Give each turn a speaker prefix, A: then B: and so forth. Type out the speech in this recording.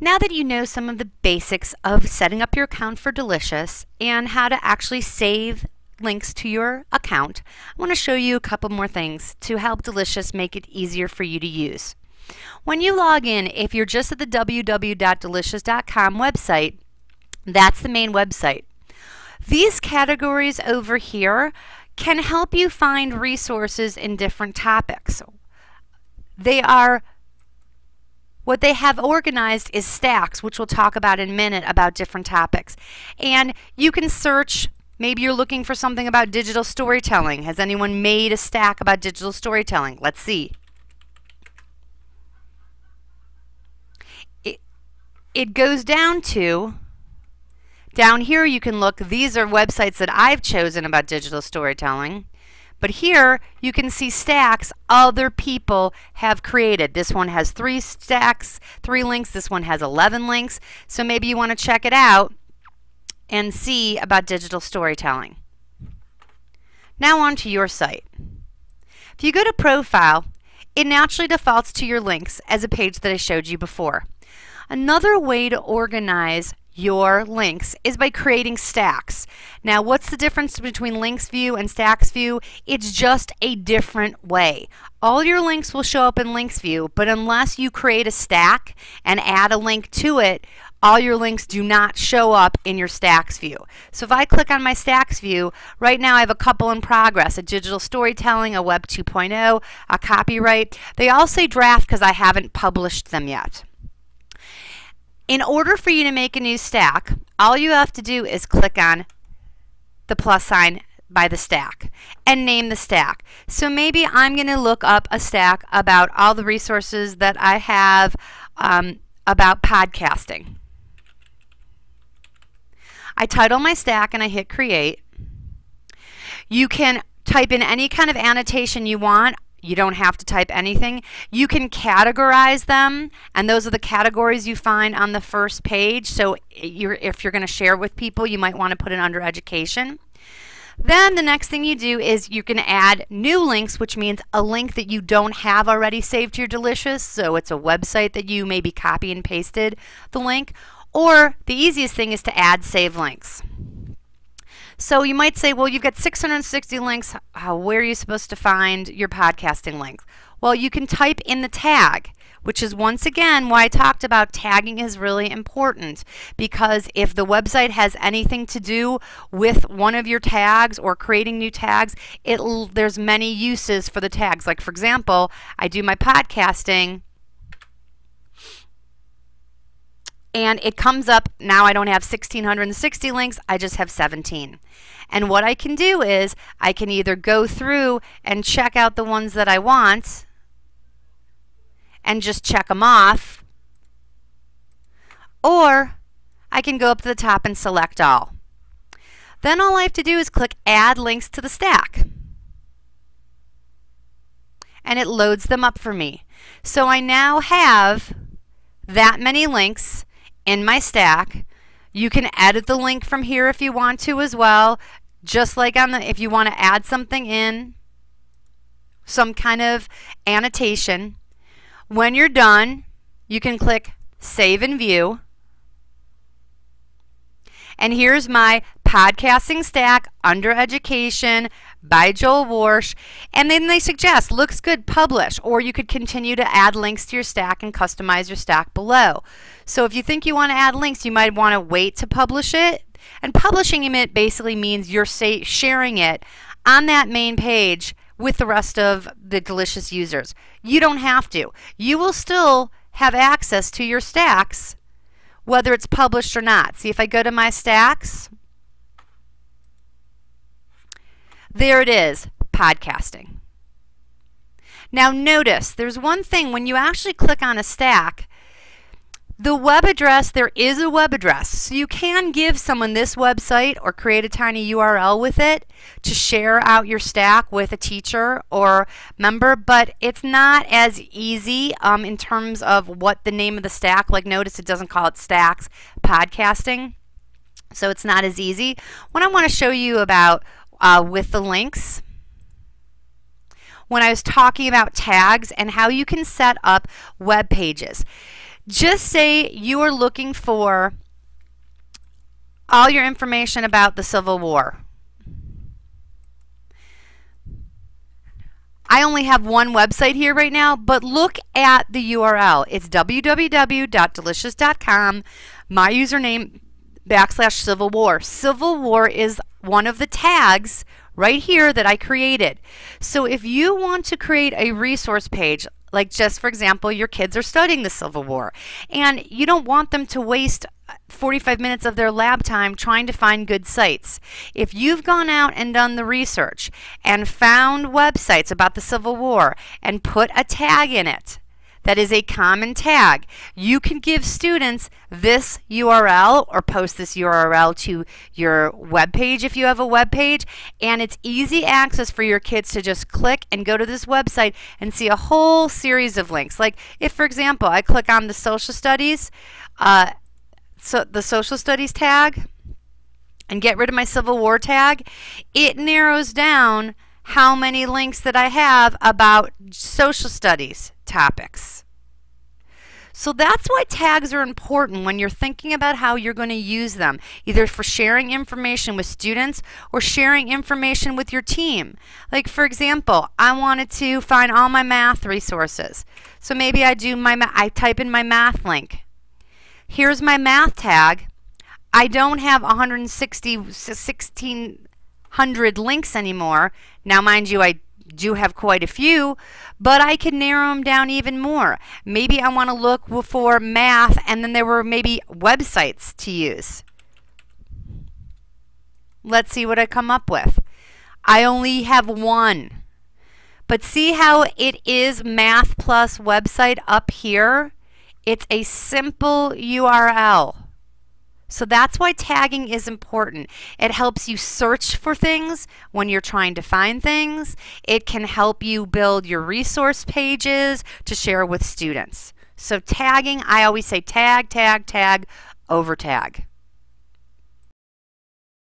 A: Now that you know some of the basics of setting up your account for Delicious and how to actually save links to your account, I want to show you a couple more things to help Delicious make it easier for you to use. When you log in, if you're just at the www.delicious.com website, that's the main website. These categories over here can help you find resources in different topics. What they have organized is stacks, which we'll talk about in a minute about different topics. And you can search, maybe you're looking for something about digital storytelling. Has anyone made a stack about digital storytelling? Let's see. It goes down here you can look, these are websites that I've chosen about digital storytelling. But here you can see stacks other people have created. This one has 3 stacks, 3 links. This one has 11 links. So maybe you want to check it out and see about digital storytelling. Now on to your site. If you go to Profile, it naturally defaults to your links as a page that I showed you before. Another way to organize your links is by creating stacks. Now, what's the difference between links view and stacks view? It's just a different way. All your links will show up in links view, but unless you create a stack and add a link to it, all your links do not show up in your stacks view. So if I click on my stacks view, right now I have a couple in progress, a digital storytelling, a web 2.0, a copyright. They all say draft because I haven't published them yet. In order for you to make a new stack, all you have to do is click on the plus sign by the stack and name the stack. So maybe I'm going to look up a stack about all the resources that I have about podcasting. I title my stack and I hit create. You can type in any kind of annotation you want. You don't have to type anything. You can categorize them, and those are the categories you find on the first page. So if you're going to share with people, you might want to put it under education. Then the next thing you do is you can add new links, which means a link that you don't have already saved to your Delicious. So it's a website that you maybe copy and pasted the link. Or the easiest thing is to add save links. So you might say, well, you've got 660 links. Where are you supposed to find your podcasting links? Well, you can type in the tag, which is once again why I talked about tagging is really important, because if the website has anything to do with one of your tags or creating new tags, there's many uses for the tags. Like, for example, I do my podcasting, and it comes up, now I don't have 1,660 links, I just have 17. And what I can do is I can either go through and check out the ones that I want and just check them off, or I can go up to the top and select all. Then all I have to do is click add links to the stack, and it loads them up for me. So I now have that many links in my stack. You can edit the link from here if you want to as well, just like if you want to add something in, some kind of annotation. When you're done, you can click Save and View. And here's my podcasting stack under education by Joel Warsh. And then they suggest, looks good, publish. Or you could continue to add links to your stack and customize your stack below. So if you think you want to add links, you might want to wait to publish it. And publishing it basically means you're sharing it on that main page with the rest of the Delicious users. You don't have to. You will still have access to your stacks whether it's published or not. See, if I go to my stacks, there it is, podcasting. Now notice, there's one thing, when you actually click on a stack, the web address, there is a web address. So you can give someone this website or create a tiny URL with it to share out your stack with a teacher or member, but it's not as easy in terms of what the name of the stack, like notice it doesn't call it stacks podcasting, so it's not as easy. What I want to show you about with the links, when I was talking about tags and how you can set up web pages. Just say you are looking for all your information about the Civil War. I only have one website here right now, but look at the URL. It's www.delicious.com, my username /Civil War. Civil War is one of the tags right here that I created. So if you want to create a resource page, like just for example, your kids are studying the Civil War, and you don't want them to waste 45 minutes of their lab time trying to find good sites. If you've gone out and done the research and found websites about the Civil War and put a tag in it that is a common tag, you can give students this URL or post this URL to your web page if you have a web page, and it's easy access for your kids to just click and go to this website and see a whole series of links. Like if, for example, I click on the social studies, so the social studies tag, and get rid of my Civil War tag, it narrows down how many links that I have about social studies topics. So that's why tags are important when you're thinking about how you're going to use them, either for sharing information with students or sharing information with your team. Like for example, I wanted to find all my math resources. So maybe I type in my math link. Here's my math tag. I don't have 1,600 links anymore. Now, mind you, I do have quite a few, but I can narrow them down even more. Maybe I want to look for math, and then there were maybe websites to use. Let's see what I come up with. I only have one. But see how it is Math Plus website up here? It's a simple URL. So that's why tagging is important. It helps you search for things when you're trying to find things. It can help you build your resource pages to share with students. So tagging, I always say tag, tag, tag, over tag.